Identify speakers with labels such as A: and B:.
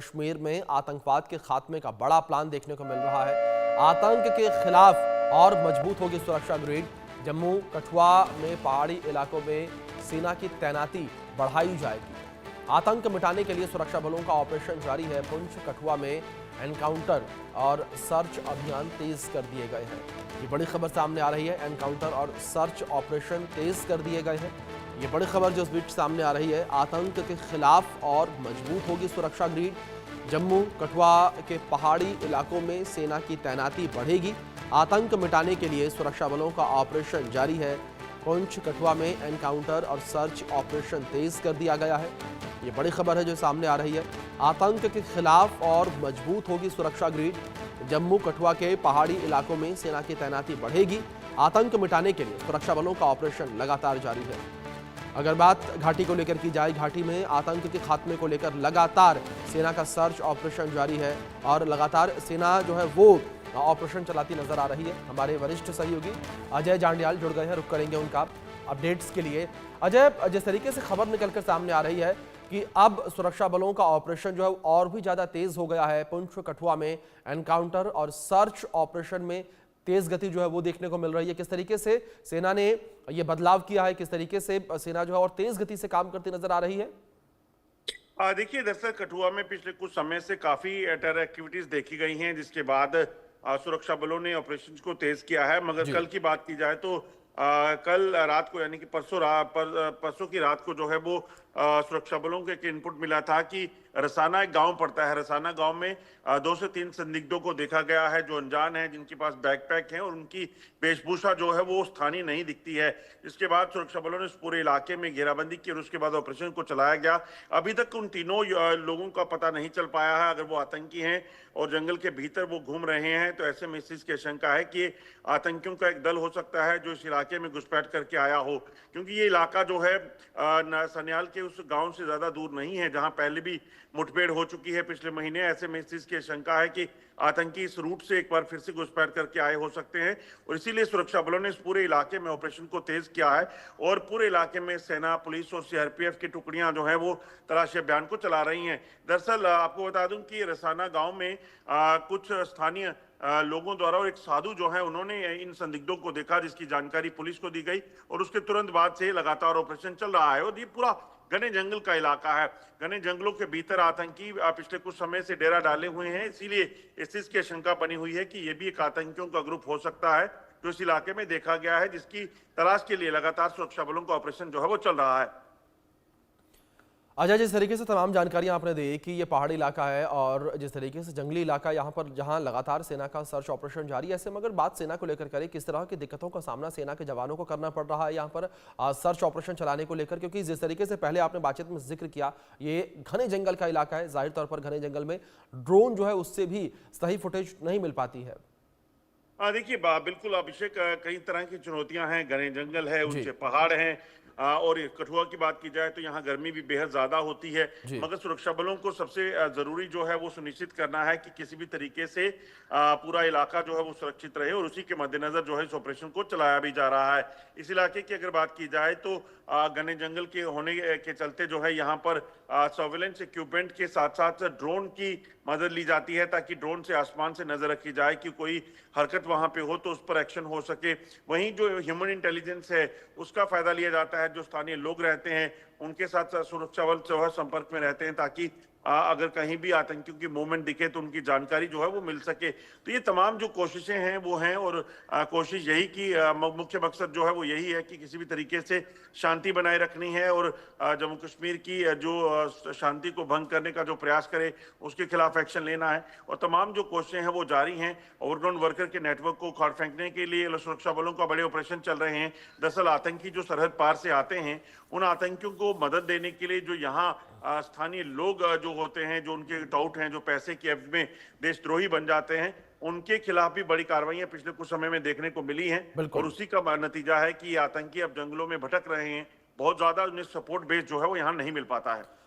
A: कश्मीर में आतंकवाद के खात्मे का बड़ा प्लान देखने को मिल रहा है। आतंक के खिलाफ और मजबूत होगी सुरक्षा ग्रिड। जम्मू कठुआ में पहाड़ी इलाकों में सेना की तैनाती बढ़ाई जाएगी। आतंक मिटाने के लिए सुरक्षा बलों का ऑपरेशन जारी है। पुंछ कठुआ में एनकाउंटर और सर्च अभियान तेज कर दिए गए हैं। ये बड़ी खबर सामने आ रही है। एनकाउंटर और सर्च ऑपरेशन तेज कर दिए गए हैं। ये बड़ी खबर जो इस बीच सामने आ रही है। आतंक के खिलाफ और मजबूत होगी सुरक्षा ग्रिड। जम्मू कठुआ के पहाड़ी इलाकों में सेना की तैनाती बढ़ेगी। आतंक मिटाने के लिए सुरक्षा बलों का ऑपरेशन जारी है। पुंछ कठुआ में एनकाउंटर और सर्च ऑपरेशन तेज कर दिया गया है। ये बड़ी खबर है जो सामने आ रही है। आतंक के खिलाफ और मजबूत होगी सुरक्षा ग्रिड। जम्मू कठुआ के पहाड़ी इलाकों में सेना की तैनाती बढ़ेगी। आतंक मिटाने के लिए सुरक्षा बलों का ऑपरेशन लगातार जारी है। अगर बात घाटी को लेकर की जाए, घाटी में आतंक के खात्मे को लेकर लगातार सेना का सर्च ऑपरेशन जारी है और लगातार सेना जो है वो ऑपरेशन चलाती नजर आ रही है। हमारे वरिष्ठ सहयोगी अजय जांडियाल जुड़ गए हैं, रुक करेंगे उनका अपडेट्स के लिए। अजय, जिस तरीके से खबर निकलकर सामने आ रही है कि अब सुरक्षा बलों का ऑपरेशन जो है और भी ज्यादा तेज हो गया है। पुंछ कठुआ में एनकाउंटर और सर्च ऑपरेशन में तेज गति जो है वो देखने को मिल रही है। किस तरीके से सेना ने ये बदलाव किया है, किस तरीके से सेना जो है और तेज गति से काम करती नजर आ रही है?
B: देखिए, दरअसल कठुआ में पिछले कुछ समय से काफी टेरर एक्टिविटीज देखी गई हैं, जिसके बाद सुरक्षा बलों ने ऑपरेशन को तेज किया है। मगर
A: जी।
B: कल की बात की जाए तो कल रात को, यानी कि परसों की रात को जो है वो सुरक्षा बलों को एक इनपुट मिला था कि रसाना एक गांव पड़ता है। रसाना गांव में 2 से 3 संदिग्धों को देखा गया है जो अनजान है, जिनके पास बैकपैक है और उनकी वेशभूषा जो है वो स्थानीय नहीं दिखती है। इसके बाद सुरक्षा बलों ने इस पूरे इलाके में घेराबंदी की और उसके बाद ऑपरेशन को चलाया गया। अभी तक उन तीनों लोगों का पता नहीं चल पाया है। अगर वो आतंकी हैं और जंगल के भीतर वो घूम रहे हैं तो ऐसे में इस चीज की आशंका है कि आतंकियों का एक दल हो सकता है जो इस इलाके में घुसपैठ करके आया हो, क्योंकि ये इलाका जो है सन्याल के उस गांव से ज्यादा दूर नहीं है जहां पहले भी मुठभेड़ हो चुकी है पिछले महीने। ऐसे में इस चीज की आशंका है कि आतंकी इस रूट से एक बार फिर से घुसपैठ करके आए हो सकते हैं और इसीलिए सुरक्षा बलों ने इस पूरे इलाके में ऑपरेशन को तेज किया है और पूरे इलाके में सेना, पुलिस और सीआरपीएफ की टुकड़ियां जो है वो तलाशी अभियान को चला रही हैं। दरअसल आपको बता दूं कि रसाना गांव में कुछ स्थानीय लोगों द्वारा और एक साधु जो है उन्होंने इन संदिग्धों को देखा, जिसकी जानकारी पुलिस को दी गई और उसके तुरंत बाद से लगातार ऑपरेशन चल रहा है। और ये पूरा घने जंगल का इलाका है। घने जंगलों के भीतर आतंकी पिछले कुछ समय से डेरा डाले हुए हैं, इसीलिए इस चीज की आशंका बनी हुई है कि ये भी एक आतंकियों का ग्रुप हो सकता है जो इस इलाके में देखा गया है, जिसकी तलाश के लिए लगातार सुरक्षा बलों का ऑपरेशन जो है वो चल रहा है।
A: अजय, जिस तरीके से तमाम जानकारियां आपने दी कि ये पहाड़ी इलाका है और जिस तरीके से जंगली इलाका यहाँ पर जहाँ लगातार सेना का सर्च ऑपरेशन जारी है, ऐसे मगर बात सेना को लेकर करें, किस तरह की दिक्कतों का सामना सेना के जवानों को करना पड़ रहा है यहाँ पर सर्च ऑपरेशन चलाने को लेकर? क्योंकि जिस तरीके से पहले आपने बातचीत में जिक्र किया, ये घने जंगल का इलाका है। जाहिर तौर पर घने जंगल में ड्रोन जो है उससे भी सही फुटेज नहीं मिल पाती है।
B: देखिए, बिल्कुल अभिषेक, कई तरह की चुनौतियां हैं। घने जंगल है,
A: जी।
B: ऊंचे पहाड़ हैं, और ये कठुआ की बात की जाए तो यहाँ गर्मी भी बेहद ज्यादा होती है।
A: जी।
B: मगर सुरक्षा बलों को सबसे जरूरी जो है वो सुनिश्चित करना है कि किसी भी तरीके से पूरा इलाका जो है वो सुरक्षित रहे और उसी के मद्देनजर जो है इस ऑपरेशन को चलाया भी जा रहा है। इस इलाके की अगर बात की जाए तो घने जंगल के होने के चलते जो है यहाँ पर सर्वेलेंस इक्विपमेंट के साथ साथ ड्रोन की मदद ली जाती है, ताकि ड्रोन से आसमान से नजर रखी जाए कि कोई हरकत वहां पे हो तो उस पर एक्शन हो सके। वहीं जो ह्यूमन इंटेलिजेंस है उसका फायदा लिया जाता है। जो स्थानीय लोग रहते हैं उनके साथ सुरक्षा बल जो है संपर्क में रहते हैं, ताकि अगर कहीं भी आतंकियों की मूवमेंट दिखे तो उनकी जानकारी जो है वो मिल सके। तो ये तमाम जो कोशिशें हैं वो हैं और कोशिश यही की मुख्य मकसद जो है वो यही है कि किसी भी तरीके से शांति बनाए रखनी है और जम्मू कश्मीर की जो शांति को भंग करने का जो प्रयास करे उसके खिलाफ एक्शन लेना है। और तमाम जो कोशिशें हैं वो जारी हैं। ओवरग्राउंड वर्कर के नेटवर्क को उखाड़ फेंकने के लिए सुरक्षा बलों का बड़े ऑपरेशन चल रहे हैं। दरअसल आतंकी जो सरहद पार से आते हैं उन आतंकियों को मदद देने के लिए जो यहाँ स्थानीय लोग जो होते हैं, जो उनके टाउट हैं, जो पैसे की एवज में देशद्रोही बन जाते हैं, उनके खिलाफ भी बड़ी कार्रवाइयां पिछले कुछ समय में देखने को मिली हैं। और
A: बिल्कुल।
B: उसी का नतीजा है कि ये आतंकी अब जंगलों में भटक रहे हैं। बहुत ज्यादा उन्हें सपोर्ट बेस जो है वो यहाँ नहीं मिल पाता है।